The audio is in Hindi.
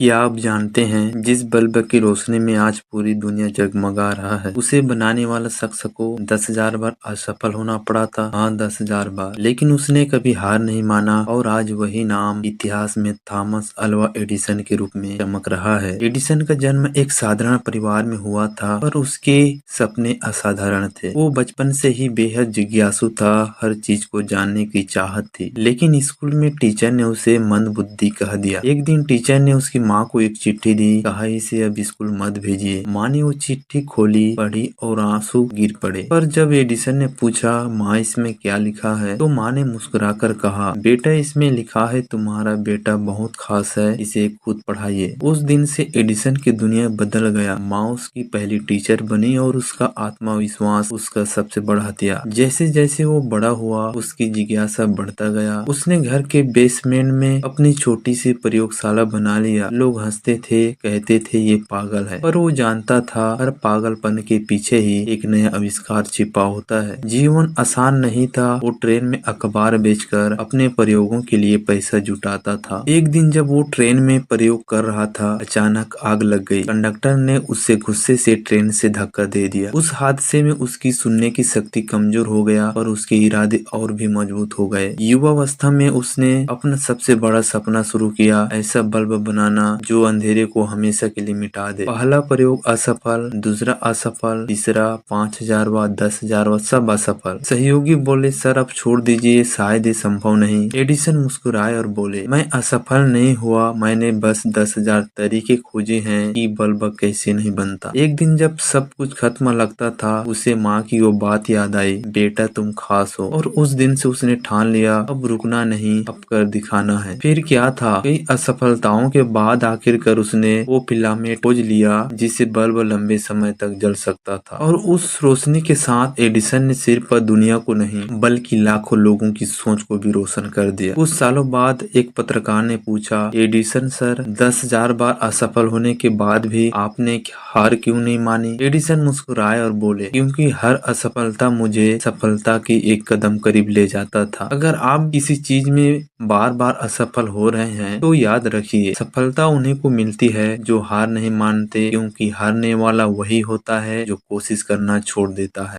क्या आप जानते हैं जिस बल्ब की रोशनी में आज पूरी दुनिया जगमगा रहा है उसे बनाने वाला शख्स को 10,000 बार असफल होना पड़ा था। हाँ, 10,000 बार, लेकिन उसने कभी हार नहीं माना और आज वही नाम इतिहास में थॉमस अल्वा एडिसन के रूप में चमक रहा है। एडिसन का जन्म एक साधारण परिवार में हुआ था, पर उसके सपने असाधारण थे। वो बचपन से ही बेहद जिज्ञासु था, हर चीज को जानने की चाहत थी। लेकिन स्कूल में टीचर ने उसे मंदबुद्धि कह दिया। एक दिन टीचर ने उसकी माँ को एक चिट्ठी दी, कहा इसे अब स्कूल मत भेजिए। माँ ने वो चिट्ठी खोली, पढ़ी और आंसू गिर पड़े। पर जब एडिसन ने पूछा माँ इसमें क्या लिखा है, तो माँ ने मुस्कुराकर कहा बेटा इसमें लिखा है तुम्हारा बेटा बहुत खास है, इसे खुद पढ़ाइए। उस दिन से एडिसन की दुनिया बदल गया। माँ उसकी पहली टीचर बनी और उसका आत्मविश्वास उसका सबसे बड़ा हथियार। जैसे जैसे वो बड़ा हुआ उसकी जिज्ञासा बढ़ता गया। उसने घर के बेसमेंट में अपनी छोटी सी प्रयोगशाला बना लिया। लोग हंसते थे, कहते थे ये पागल है, पर वो जानता था हर पागलपन के पीछे ही एक नया आविष्कार छिपा होता है। जीवन आसान नहीं था। वो ट्रेन में अखबार बेचकर अपने प्रयोगों के लिए पैसा जुटाता था। एक दिन जब वो ट्रेन में प्रयोग कर रहा था, अचानक आग लग गई। कंडक्टर ने उससे गुस्से से ट्रेन से धक्का दे दिया। उस हादसे में उसकी सुनने की शक्ति कमजोर हो गया और उसके इरादे और भी मजबूत हो गए। युवावस्था में उसने अपना सबसे बड़ा सपना शुरू किया, ऐसा बल्ब बनाना जो अंधेरे को हमेशा के लिए मिटा दे। पहला प्रयोग असफल, दूसरा असफल, तीसरा 5,000 बार, 10,000 बार, सब असफल। सहयोगी बोले सर अब छोड़ दीजिए, शायद ये संभव नहीं। एडिसन मुस्कुराए और बोले मैं असफल नहीं हुआ, मैंने बस 10,000 तरीके खोजे हैं कि बल्ब कैसे नहीं बनता। एक दिन जब सब कुछ खत्म लगता था, उसे माँ की वो बात याद आई, बेटा तुम खास हो। और उस दिन से उसने ठान लिया अब रुकना नहीं, अब कर दिखाना है। फिर क्या था, कई असफलताओं के बाद आखिरकार उसने वो फिलामेंट खोज लिया जिससे बल्ब लंबे समय तक जल सकता था। और उस रोशनी के साथ एडिसन ने सिर्फ दुनिया को नहीं बल्कि लाखों लोगों की सोच को भी रोशन कर दिया। कुछ सालों बाद एक पत्रकार ने पूछा एडिसन सर 10,000 बार असफल होने के बाद भी आपने हार क्यों नहीं मानी। एडिसन मुस्कुराए और बोले क्योंकि हर असफलता मुझे सफलता की एक कदम करीब ले जाता था। अगर आप किसी चीज में बार बार असफल हो रहे हैं तो याद रखिए सफलता उन्हीं को मिलती है जो हार नहीं मानते, क्योंकि हारने वाला वही होता है जो कोशिश करना छोड़ देता है।